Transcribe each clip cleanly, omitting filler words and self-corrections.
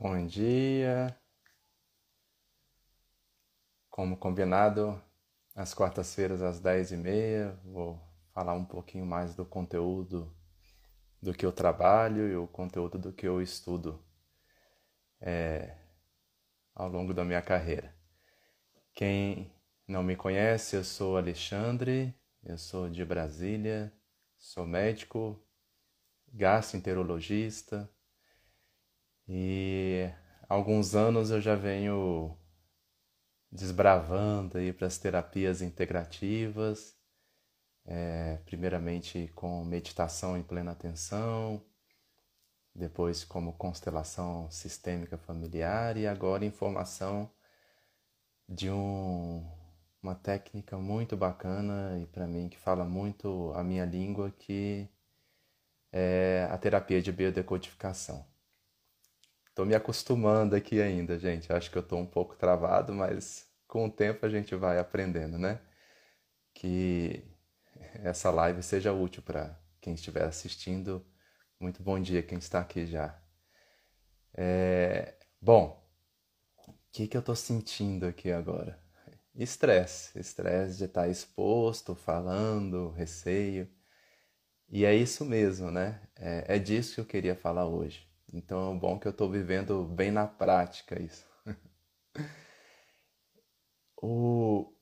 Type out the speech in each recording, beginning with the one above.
Bom dia. Como combinado, às quartas-feiras às 10h30, vou falar um pouquinho mais do conteúdo do que eu trabalho e o conteúdo do que eu estudo ao longo da minha carreira. Quem não me conhece, eu sou Alexandre, eu sou de Brasília, sou médico, gastroenterologista e há alguns anos eu já venho desbravando aí para as terapias integrativas, primeiramente com meditação em plena atenção, depois como constelação sistêmica familiar e agora em formação de uma técnica muito bacana e para mim que fala muito a minha língua, que é a terapia de biodecodificação. Estou me acostumando aqui ainda, gente. Acho que eu estou um pouco travado, mas com o tempo a gente vai aprendendo, né? Que essa live seja útil para quem estiver assistindo. Muito bom dia quem está aqui já. Bom, o que eu estou sentindo aqui agora? Estresse de estar exposto, falando, receio. E é isso mesmo, né? É disso que eu queria falar hoje. Então é bom que eu estou vivendo bem na prática isso. Quando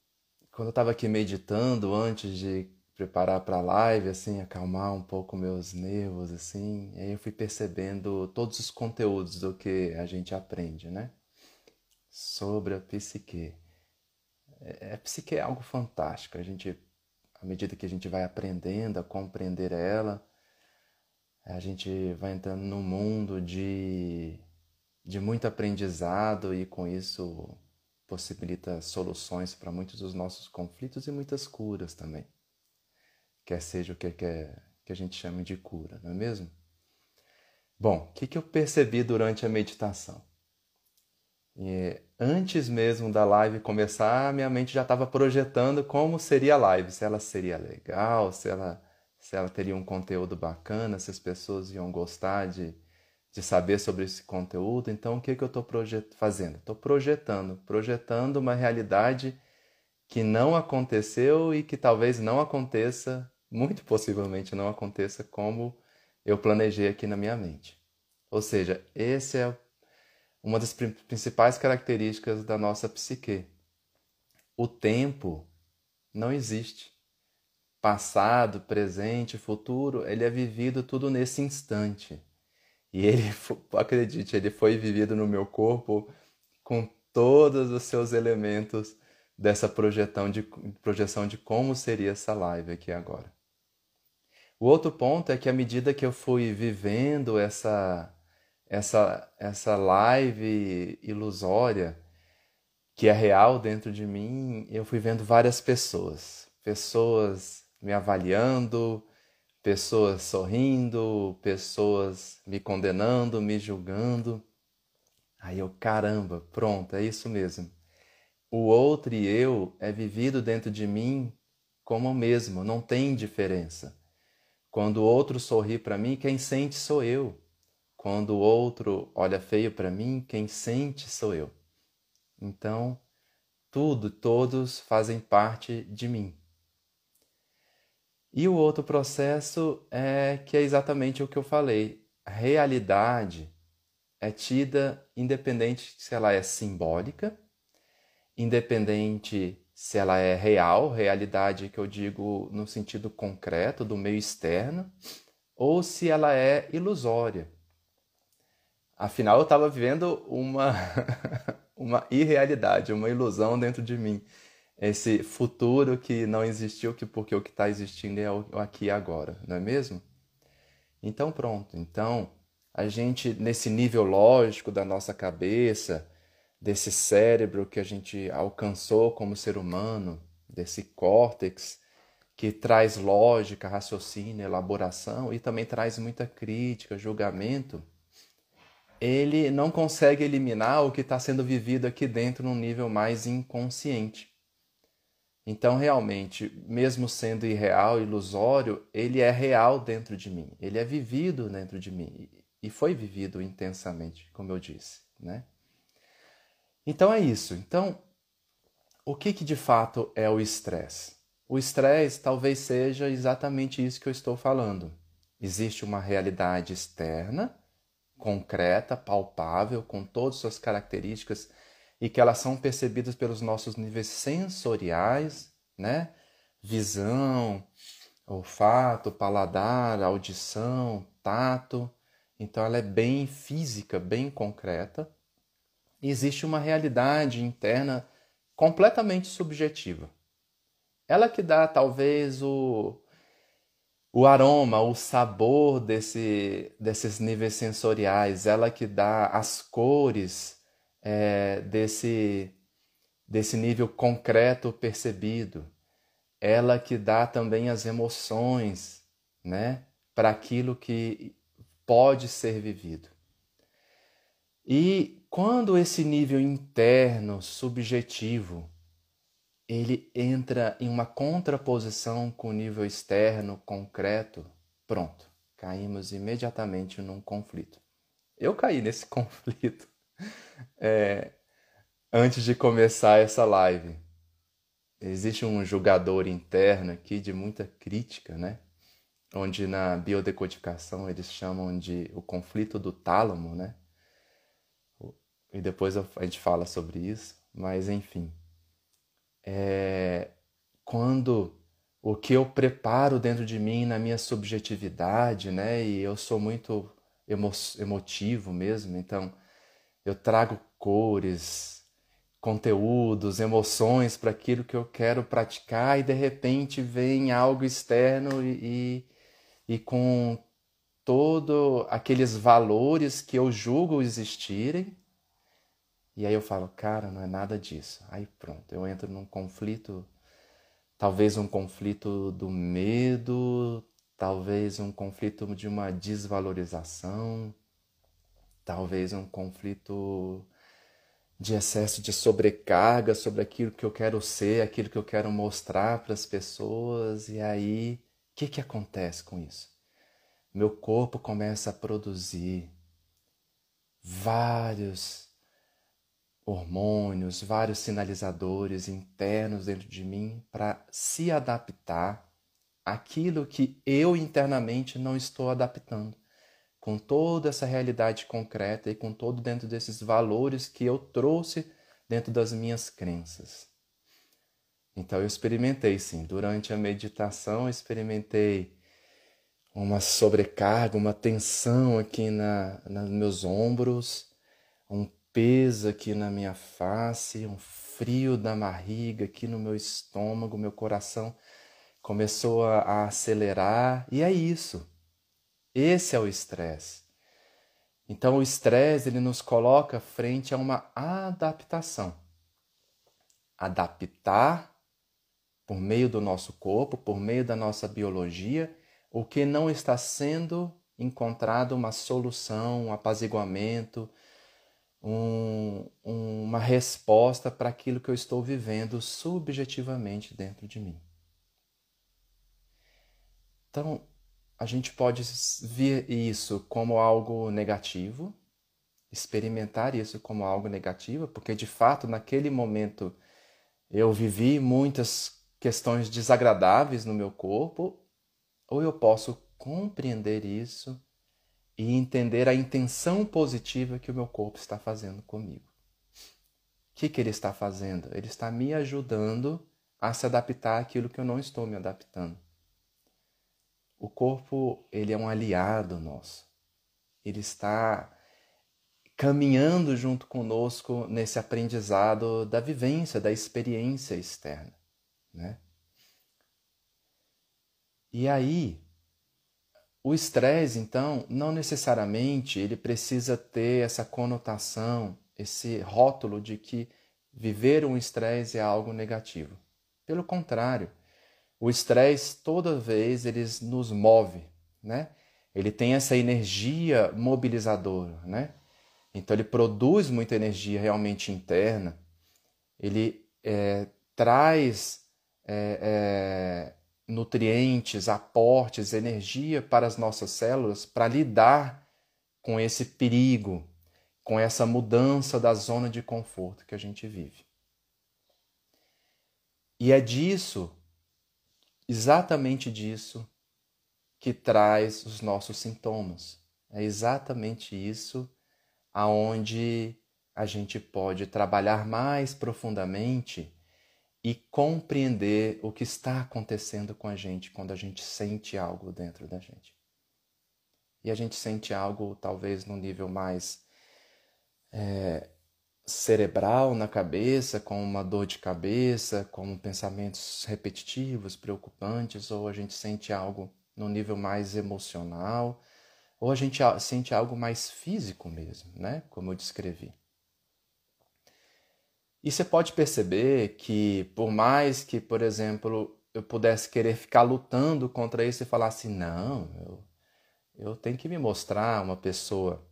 eu estava aqui meditando antes de preparar para a live, assim, acalmar um pouco meus nervos, assim, aí eu fui percebendo todos os conteúdos do que a gente aprende, né? Sobre a psique. A psique é algo fantástico. À medida que a gente vai aprendendo a compreender ela, a gente vai entrando num mundo de muito aprendizado e com isso possibilita soluções para muitos dos nossos conflitos e muitas curas também. Quer seja o que a gente chama de cura, não é mesmo? Bom, o que eu percebi durante a meditação? Antes mesmo da live começar, minha mente já estava projetando como seria a live, se ela seria legal, se ela teria um conteúdo bacana, se as pessoas iam gostar de saber sobre esse conteúdo. Então, o que eu estou fazendo? Estou projetando uma realidade que não aconteceu e que talvez não aconteça, muito possivelmente não aconteça como eu planejei aqui na minha mente. Ou seja, essa é uma das principais características da nossa psique. O tempo não existe. Passado, presente, futuro, ele é vivido tudo nesse instante. E ele, acredite, ele foi vivido no meu corpo com todos os seus elementos dessa projeção de como seria essa live aqui agora. O outro ponto é que à medida que eu fui vivendo essa live ilusória, que é real dentro de mim, eu fui vendo várias pessoas. Pessoas me avaliando, pessoas sorrindo, pessoas me condenando, me julgando. Aí eu, caramba, pronto, é isso mesmo. O outro e eu é vivido dentro de mim como o mesmo, não tem diferença. Quando o outro sorri para mim, quem sente sou eu. Quando o outro olha feio para mim, quem sente sou eu. Então, todos fazem parte de mim. E o outro processo é que é exatamente o que eu falei. A realidade é tida independente se ela é simbólica, independente se ela é real, realidade que eu digo no sentido concreto, do meio externo, ou se ela é ilusória. Afinal, eu estava vivendo uma irrealidade, uma ilusão dentro de mim. Esse futuro que não existiu, porque o que está existindo é o aqui e agora, não é mesmo? Então pronto, então a gente nesse nível lógico da nossa cabeça, desse cérebro que a gente alcançou como ser humano, desse córtex que traz lógica, raciocínio, elaboração e também traz muita crítica, julgamento, ele não consegue eliminar o que está sendo vivido aqui dentro num nível mais inconsciente. Então, realmente, mesmo sendo irreal, ilusório, ele é real dentro de mim. Ele é vivido dentro de mim. E foi vivido intensamente, como eu disse. né? Então é isso. Então, o que de fato é o estresse? O estresse talvez seja exatamente isso que eu estou falando. Existe uma realidade externa, concreta, palpável, com todas as suas características e que elas são percebidas pelos nossos níveis sensoriais, né? Visão, olfato, paladar, audição, tato. Então ela é bem física, bem concreta. E existe uma realidade interna completamente subjetiva. Ela que dá talvez o aroma, o sabor desses níveis sensoriais, ela que dá as cores desse nível concreto percebido, ela que dá também as emoções, né, para aquilo que pode ser vivido. E quando esse nível interno, subjetivo, ele entra em uma contraposição com o nível externo, concreto, pronto, caímos imediatamente num conflito. Eu caí nesse conflito antes de começar essa live. Existe um julgador interno aqui de muita crítica, né? Onde na biodecodificação eles chamam de o conflito do tálamo, né? E depois a gente fala sobre isso, mas enfim. Quando o que eu preparo dentro de mim, na minha subjetividade, né? E eu sou muito emotivo mesmo, então eu trago cores, conteúdos, emoções para aquilo que eu quero praticar e de repente vem algo externo e com todos aqueles valores que eu julgo existirem, e aí eu falo, cara, não é nada disso. Aí pronto, eu entro num conflito, talvez um conflito do medo, talvez um conflito de uma desvalorização, talvez um conflito de excesso de sobrecarga sobre aquilo que eu quero ser, aquilo que eu quero mostrar para as pessoas. E aí, o que acontece com isso? Meu corpo começa a produzir vários hormônios, vários sinalizadores internos dentro de mim para se adaptar àquilo que eu internamente não estou adaptando, com toda essa realidade concreta e com todo dentro desses valores que eu trouxe dentro das minhas crenças. Então eu experimentei sim, durante a meditação eu experimentei uma sobrecarga, uma tensão aqui nos meus ombros, um peso aqui na minha face, um frio da barriga aqui no meu estômago, meu coração começou a acelerar, e é isso. Esse é o estresse. Então o estresse ele nos coloca frente a uma adaptação. Adaptar por meio do nosso corpo, por meio da nossa biologia, o que não está sendo encontrado uma solução, um apaziguamento, uma resposta para aquilo que eu estou vivendo subjetivamente dentro de mim. Então, a gente pode ver isso como algo negativo, experimentar isso como algo negativo, porque de fato naquele momento eu vivi muitas questões desagradáveis no meu corpo, ou eu posso compreender isso e entender a intenção positiva que o meu corpo está fazendo comigo. O que ele está fazendo? Ele está me ajudando a se adaptar àquilo que eu não estou me adaptando. O corpo, ele é um aliado nosso. Ele está caminhando junto conosco nesse aprendizado da vivência, da experiência externa, né? E aí, o estresse, então, não necessariamente ele precisa ter essa conotação, esse rótulo de que viver um estresse é algo negativo. Pelo contrário, o estresse toda vez ele nos move, né? Ele tem essa energia mobilizadora, né? Então ele produz muita energia realmente interna, ele traz nutrientes, aportes, energia para as nossas células para lidar com esse perigo, com essa mudança da zona de conforto que a gente vive. E é disso, exatamente disso, que traz os nossos sintomas. É exatamente isso aonde a gente pode trabalhar mais profundamente e compreender o que está acontecendo com a gente quando a gente sente algo dentro da gente. E a gente sente algo talvez num nível mais cerebral na cabeça, com uma dor de cabeça, com pensamentos repetitivos, preocupantes, ou a gente sente algo num nível mais emocional, ou a gente sente algo mais físico mesmo, né? Como eu descrevi. E você pode perceber que, por mais que, por exemplo, eu pudesse querer ficar lutando contra isso e falar assim, não, eu tenho que me mostrar uma pessoa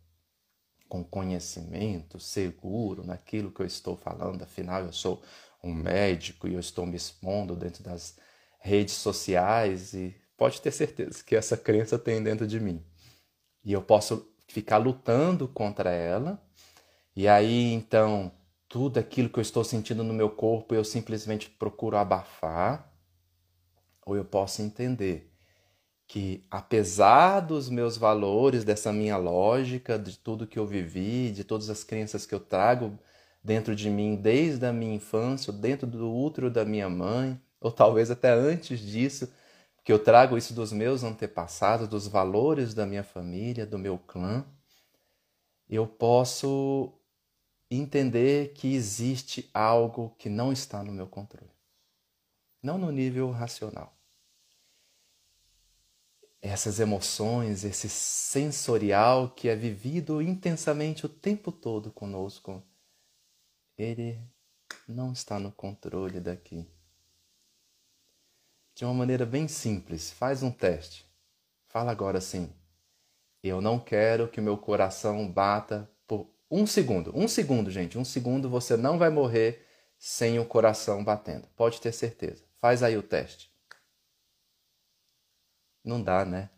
com conhecimento, seguro naquilo que eu estou falando, afinal eu sou um médico e eu estou me expondo dentro das redes sociais e pode ter certeza que essa crença tem dentro de mim. E eu posso ficar lutando contra ela, e aí então tudo aquilo que eu estou sentindo no meu corpo eu simplesmente procuro abafar, ou eu posso entender que apesar dos meus valores, dessa minha lógica, de tudo que eu vivi, de todas as crenças que eu trago dentro de mim desde a minha infância, dentro do útero da minha mãe, ou talvez até antes disso, que eu trago isso dos meus antepassados, dos valores da minha família, do meu clã, eu posso entender que existe algo que não está no meu controle. Não no nível racional. Essas emoções, esse sensorial que é vivido intensamente o tempo todo conosco, ele não está no controle daqui. De uma maneira bem simples, faz um teste. Fala agora assim, eu não quero que meu coração bata por um segundo. Um segundo, gente, um segundo você não vai morrer sem o coração batendo. Pode ter certeza. Faz aí o teste. Não dá, né?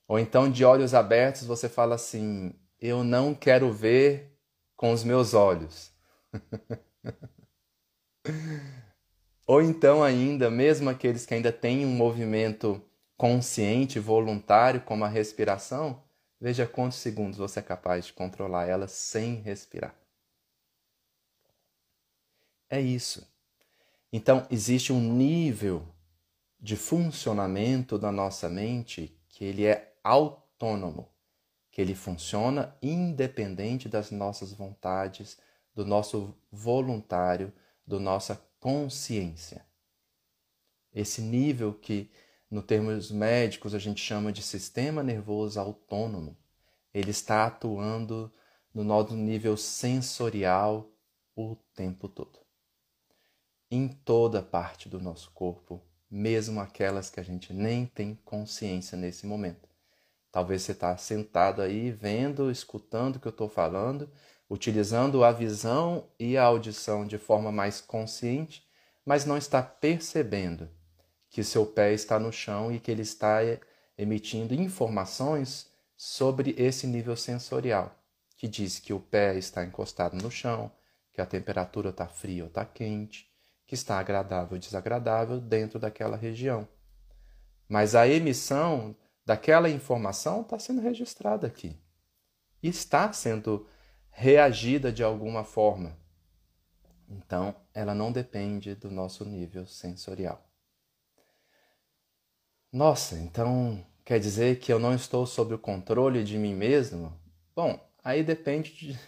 Ou então, de olhos abertos, você fala assim, eu não quero ver com os meus olhos. Ou então ainda, mesmo aqueles que ainda têm um movimento consciente, voluntário, como a respiração, veja quantos segundos você é capaz de controlar ela sem respirar. É isso. Então, existe um nível de funcionamento da nossa mente que ele é autônomo, que ele funciona independente das nossas vontades, do nosso voluntário, da nossa consciência. Esse nível que, no termos médicos, a gente chama de sistema nervoso autônomo, ele está atuando no nosso nível sensorial o tempo todo. Em toda parte do nosso corpo, mesmo aquelas que a gente nem tem consciência nesse momento. Talvez você está sentado aí, vendo, escutando o que eu estou falando, utilizando a visão e a audição de forma mais consciente, mas não está percebendo que seu pé está no chão e que ele está emitindo informações sobre esse nível sensorial, que diz que o pé está encostado no chão, que a temperatura está fria ou está quente, que está agradável ou desagradável dentro daquela região. Mas a emissão daquela informação está sendo registrada aqui. E está sendo reagida de alguma forma. Então, ela não depende do nosso nível sensorial. Nossa, então quer dizer que eu não estou sob o controle de mim mesmo? Bom, aí depende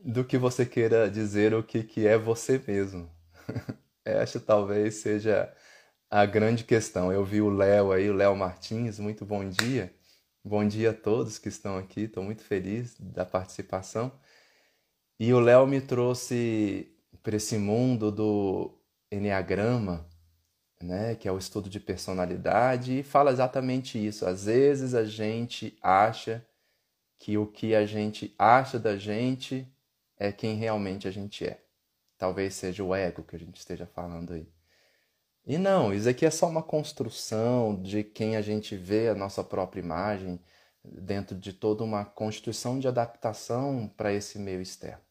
do que você queira dizer o que é você mesmo. Essa talvez seja a grande questão. Eu vi o Léo aí, o Léo Martins, muito bom dia. Bom dia a todos que estão aqui, estou muito feliz da participação. E o Léo me trouxe para esse mundo do Enneagrama, né, que é o estudo de personalidade, e fala exatamente isso. Às vezes a gente acha que o que a gente acha da gente é quem realmente a gente é. Talvez seja o ego que a gente esteja falando aí. E não, isso aqui é só uma construção de quem a gente vê a nossa própria imagem, dentro de toda uma constituição de adaptação para esse meio externo.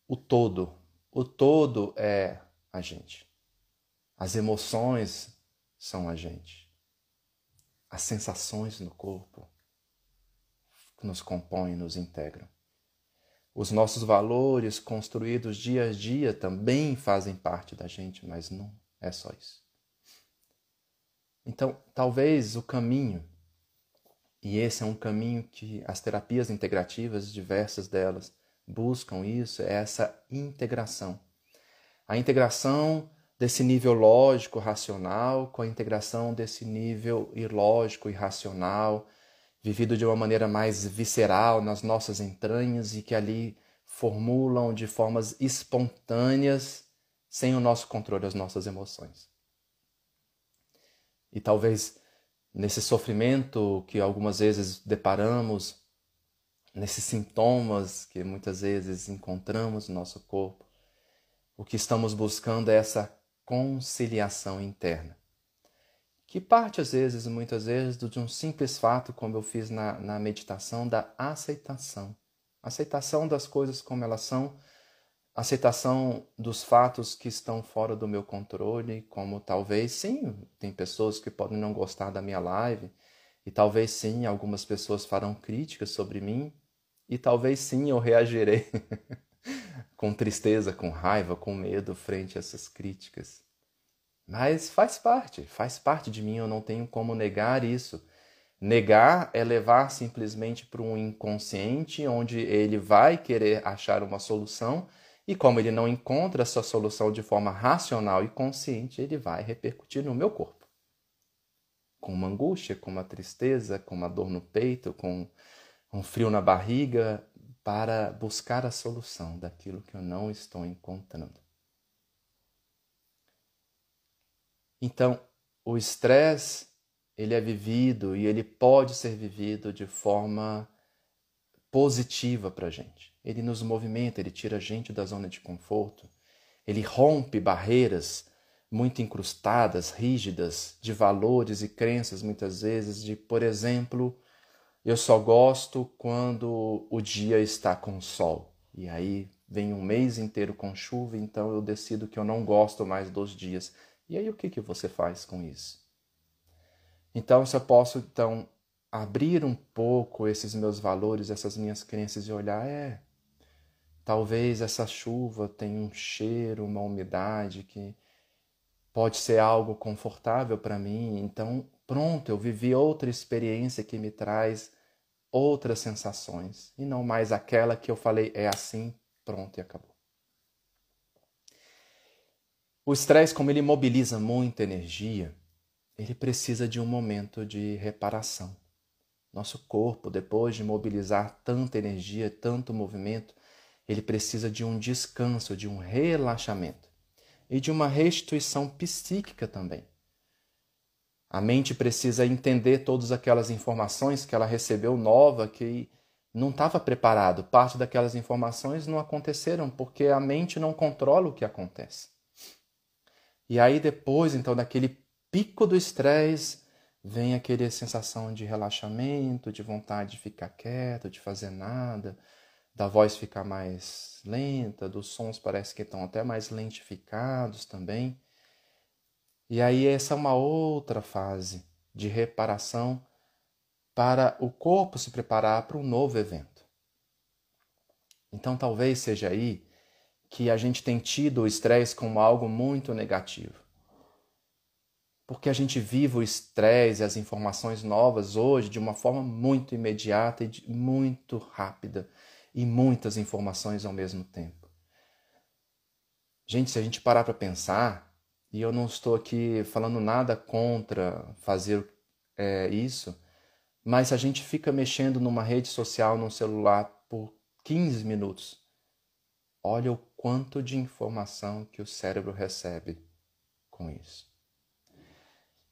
O todo é a gente. As emoções são a gente. As sensações no corpo nos compõem, nos integram. Os nossos valores construídos dia a dia também fazem parte da gente, mas não é só isso. Então, talvez o caminho, e esse é um caminho que as terapias integrativas, diversas delas, buscam isso, é essa integração. A integração desse nível lógico, racional, com a integração desse nível ilógico e racional, vivido de uma maneira mais visceral nas nossas entranhas e que ali formulam de formas espontâneas, sem o nosso controle, as nossas emoções. E talvez nesse sofrimento que algumas vezes deparamos, nesses sintomas que muitas vezes encontramos no nosso corpo, o que estamos buscando é essa conciliação interna, que parte às vezes, muitas vezes, de um simples fato, como eu fiz na meditação, da aceitação. Aceitação das coisas como elas são, aceitação dos fatos que estão fora do meu controle, como talvez, sim, tem pessoas que podem não gostar da minha live, e talvez sim, algumas pessoas farão críticas sobre mim, e talvez sim, eu reagirei com tristeza, com raiva, com medo frente a essas críticas. Mas faz parte de mim, eu não tenho como negar isso. Negar é levar simplesmente para um inconsciente, onde ele vai querer achar uma solução, e como ele não encontra essa solução de forma racional e consciente, ele vai repercutir no meu corpo. Com uma angústia, com uma tristeza, com uma dor no peito, com um frio na barriga, para buscar a solução daquilo que eu não estou encontrando. Então, o estresse, ele é vivido e ele pode ser vivido de forma positiva para a gente. Ele nos movimenta, ele tira a gente da zona de conforto, ele rompe barreiras muito incrustadas, rígidas, de valores e crenças muitas vezes, de, por exemplo, eu só gosto quando o dia está com sol. E aí vem um mês inteiro com chuva, então eu decido que eu não gosto mais dos dias. E aí o que você faz com isso? Então, se eu posso abrir um pouco esses meus valores, essas minhas crenças e olhar, talvez essa chuva tenha um cheiro, uma umidade que pode ser algo confortável para mim. Então, pronto, eu vivi outra experiência que me traz outras sensações e não mais aquela que eu falei é assim, pronto e acabou. O estresse, como ele mobiliza muita energia, ele precisa de um momento de reparação. Nosso corpo, depois de mobilizar tanta energia, tanto movimento, ele precisa de um descanso, de um relaxamento e de uma restituição psíquica também. A mente precisa entender todas aquelas informações que ela recebeu nova, que não estava preparado. Parte daquelas informações não aconteceram porque a mente não controla o que acontece. E aí depois, então, daquele pico do estresse, vem aquela sensação de relaxamento, de vontade de ficar quieto, de fazer nada, da voz ficar mais lenta, dos sons parece que estão até mais lentificados também. E aí essa é uma outra fase de reparação para o corpo se preparar para um novo evento. Então talvez seja aí que a gente tem tido o estresse como algo muito negativo. Porque a gente vive o estresse e as informações novas hoje de uma forma muito imediata e muito rápida. E muitas informações ao mesmo tempo. Gente, se a gente parar para pensar, e eu não estou aqui falando nada contra fazer isso, mas se a gente fica mexendo numa rede social, num celular por 15 minutos, olha o quanto de informação que o cérebro recebe com isso.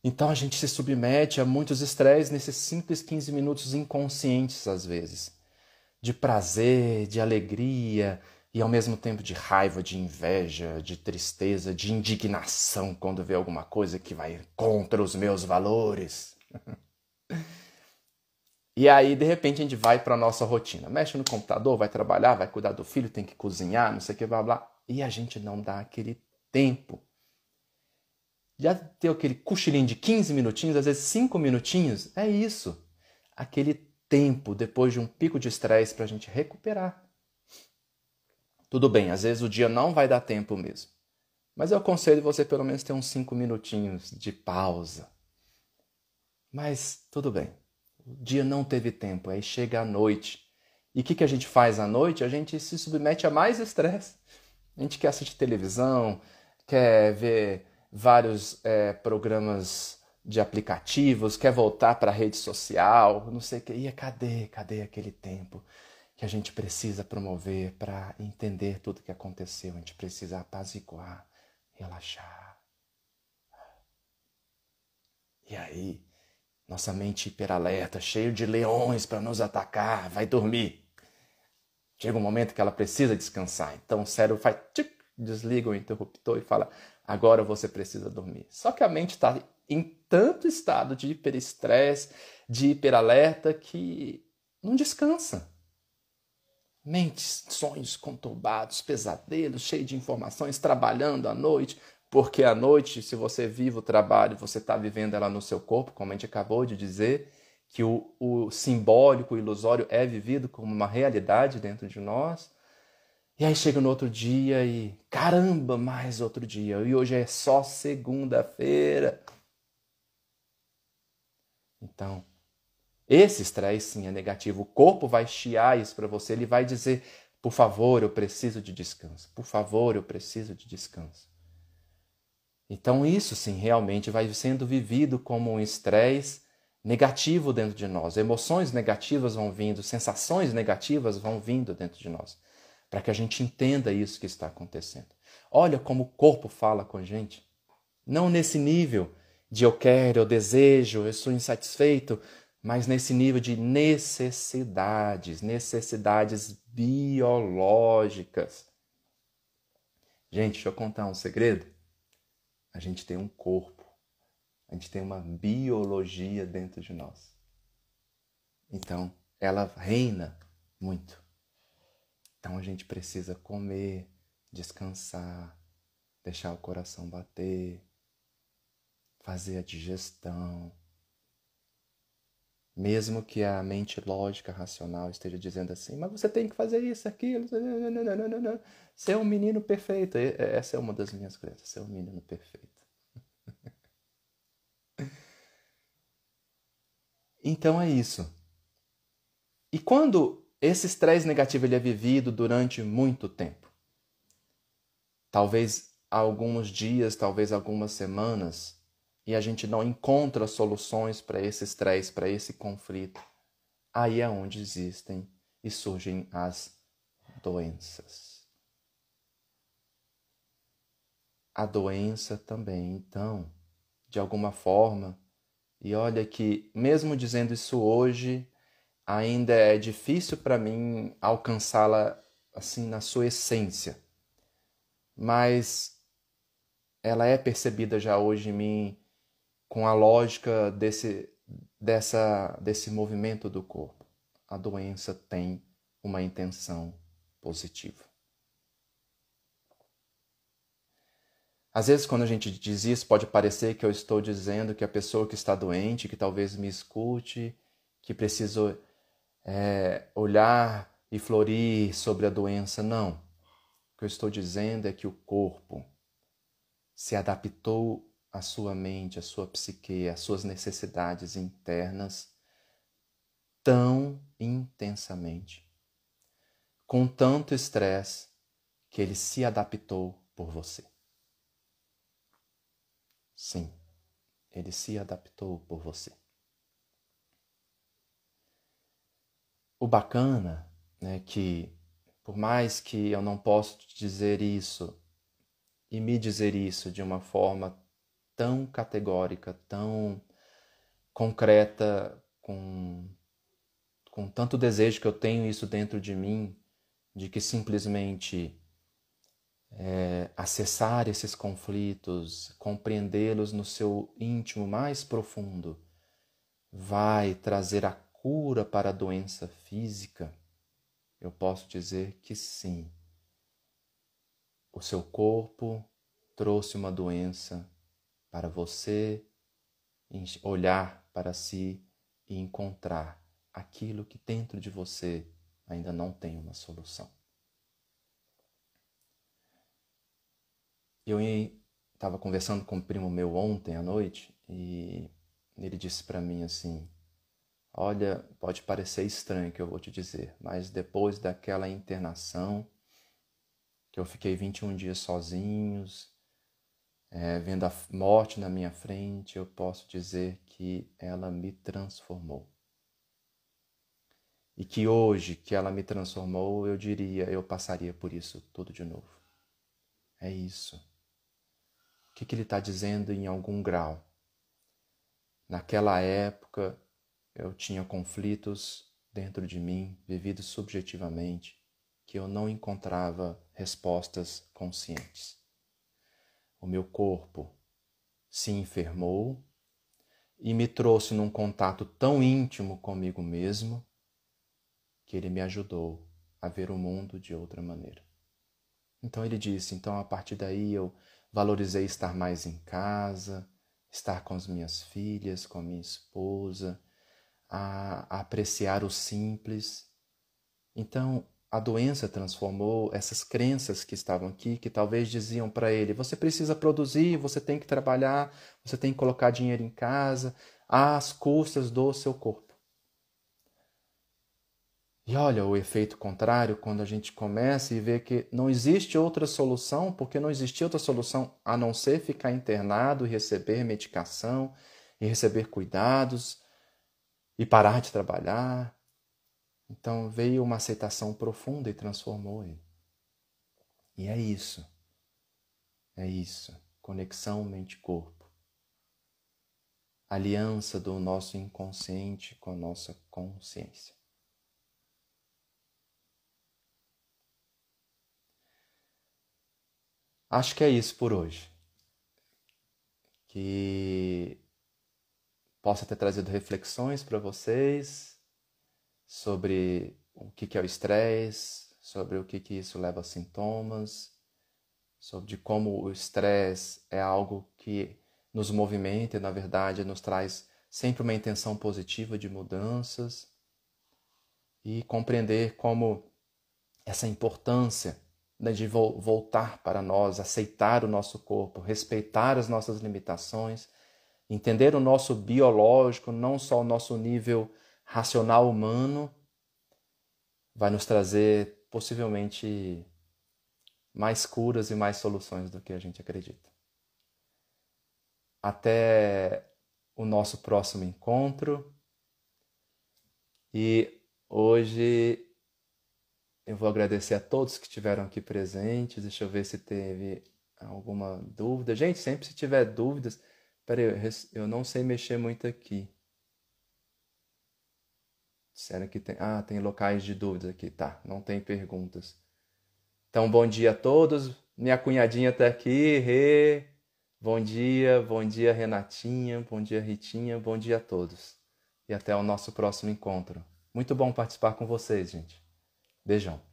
Então a gente se submete a muitos estresses nesses simples 15 minutos inconscientes às vezes. De prazer, de alegria e ao mesmo tempo de raiva, de inveja, de tristeza, de indignação quando vê alguma coisa que vai contra os meus valores. E aí, de repente, a gente vai para a nossa rotina. Mexe no computador, vai trabalhar, vai cuidar do filho, tem que cozinhar, não sei o que, blá, blá. E a gente não dá aquele tempo. Já deu aquele cochilinho de 15 minutinhos, às vezes 5 minutinhos? É isso. Aquele tempo depois de um pico de estresse para a gente recuperar. Tudo bem, às vezes o dia não vai dar tempo mesmo. Mas eu aconselho você pelo menos ter uns 5 minutinhos de pausa. Mas tudo bem. O dia não teve tempo, aí chega a noite. E o que a gente faz à noite? A gente se submete a mais estresse. A gente quer assistir televisão, quer ver vários programas de aplicativos, quer voltar para a rede social, não sei o que. E cadê aquele tempo que a gente precisa promover para entender tudo o que aconteceu? A gente precisa apaziguar, relaxar. E aí, nossa mente hiperalerta, cheio de leões para nos atacar, vai dormir. Chega um momento que ela precisa descansar. Então o cérebro faz tchic, desliga o interruptor e fala, agora você precisa dormir. Só que a mente está em tanto estado de hiperestresse, de hiperalerta, que não descansa. Mentes, sonhos conturbados, pesadelos, cheio de informações, trabalhando à noite, porque à noite, se você vive o trabalho, você está vivendo ela no seu corpo, como a gente acabou de dizer, que o simbólico, o ilusório é vivido como uma realidade dentro de nós. E aí chega no outro dia e, caramba, mais outro dia. E hoje é só segunda-feira. Então, esse estresse sim é negativo. O corpo vai chiar isso para você. Ele vai dizer, por favor, eu preciso de descanso. Por favor, eu preciso de descanso. Então isso sim realmente vai sendo vivido como um estresse negativo dentro de nós. Emoções negativas vão vindo, sensações negativas vão vindo dentro de nós, para que a gente entenda isso que está acontecendo. Olha como o corpo fala com a gente. Não nesse nível de eu quero, eu desejo, eu sou insatisfeito, mas nesse nível de necessidades biológicas. Gente, deixa eu contar um segredo. A gente tem um corpo, a gente tem uma biologia dentro de nós. Então, ela reina muito. Então, a gente precisa comer, descansar, deixar o coração bater, fazer a digestão. Mesmo que a mente lógica, racional esteja dizendo assim, mas você tem que fazer isso, aquilo, não. Ser um menino perfeito. Essa é uma das minhas crenças, ser um menino perfeito. Então é isso. E quando esse estresse negativo ele é vivido durante muito tempo, talvez alguns dias, talvez algumas semanas, e a gente não encontra soluções para esse estresse, para esse conflito, aí é onde existem e surgem as doenças. A doença também, então, de alguma forma, e olha que mesmo dizendo isso hoje, ainda é difícil para mim alcançá-la assim na sua essência. Mas ela é percebida já hoje em mim com a lógica desse movimento do corpo. A doença tem uma intenção positiva. Às vezes, quando a gente diz isso, pode parecer que eu estou dizendo que a pessoa que está doente, que talvez me escute, que precisa olhar e florir sobre a doença. Não. O que eu estou dizendo é que o corpo se adaptou à sua mente, à sua psique, às suas necessidades internas tão intensamente, com tanto estresse, que ele se adaptou por você. Sim, ele se adaptou por você. O bacana é que, por mais que eu não possa te dizer isso e me dizer isso de uma forma tão categórica, tão concreta, com tanto desejo que eu tenho isso dentro de mim, de que simplesmente acessar esses conflitos, compreendê-los no seu íntimo mais profundo, vai trazer a cura para a doença física, eu posso dizer que sim. O seu corpo trouxe uma doença para você olhar para si e encontrar aquilo que dentro de você ainda não tem uma solução. Eu estava conversando com um primo meu ontem à noite e ele disse para mim assim: olha, pode parecer estranho o que eu vou te dizer, mas depois daquela internação, que eu fiquei 21 dias sozinhos, vendo a morte na minha frente, eu posso dizer que ela me transformou. E que hoje que ela me transformou, eu diria, eu passaria por isso tudo de novo. É isso. O que ele está dizendo em algum grau? Naquela época, eu tinha conflitos dentro de mim, vividos subjetivamente, que eu não encontrava respostas conscientes. O meu corpo se enfermou e me trouxe num contato tão íntimo comigo mesmo que ele me ajudou a ver o mundo de outra maneira. Então ele disse, então a partir daí eu valorizei estar mais em casa, estar com as minhas filhas, com a minha esposa, a apreciar o simples. Então a doença transformou essas crenças que estavam aqui, que talvez diziam para ele, você precisa produzir, você tem que trabalhar, você tem que colocar dinheiro em casa, às custas do seu corpo. E olha o efeito contrário quando a gente começa e vê que não existe outra solução, porque não existia outra solução a não ser ficar internado e receber medicação, e receber cuidados, e parar de trabalhar. Então veio uma aceitação profunda e transformou ele. E é isso. É isso. Conexão mente-corpo. Aliança do nosso inconsciente com a nossa consciência. Acho que é isso por hoje. Que possa ter trazido reflexões para vocês sobre o que é o estresse, sobre o que isso leva a sintomas, sobre como o estresse é algo que nos movimenta e, na verdade, nos traz sempre uma intenção positiva de mudanças e compreender como essa importância de voltar para nós, aceitar o nosso corpo, respeitar as nossas limitações, entender o nosso biológico, não só o nosso nível racional humano, vai nos trazer possivelmente mais curas e mais soluções do que a gente acredita. Até o nosso próximo encontro. E hoje eu vou agradecer a todos que estiveram aqui presentes. Deixa eu ver se teve alguma dúvida. Gente, sempre se tiver dúvidas... Peraí, eu não sei mexer muito aqui. Disseram que tem... Ah, tem locais de dúvidas aqui. Tá, não tem perguntas. Então, bom dia a todos. Minha cunhadinha está aqui. Rê. Bom dia Renatinha, bom dia Ritinha, bom dia a todos. E até o nosso próximo encontro. Muito bom participar com vocês, gente. Beijão.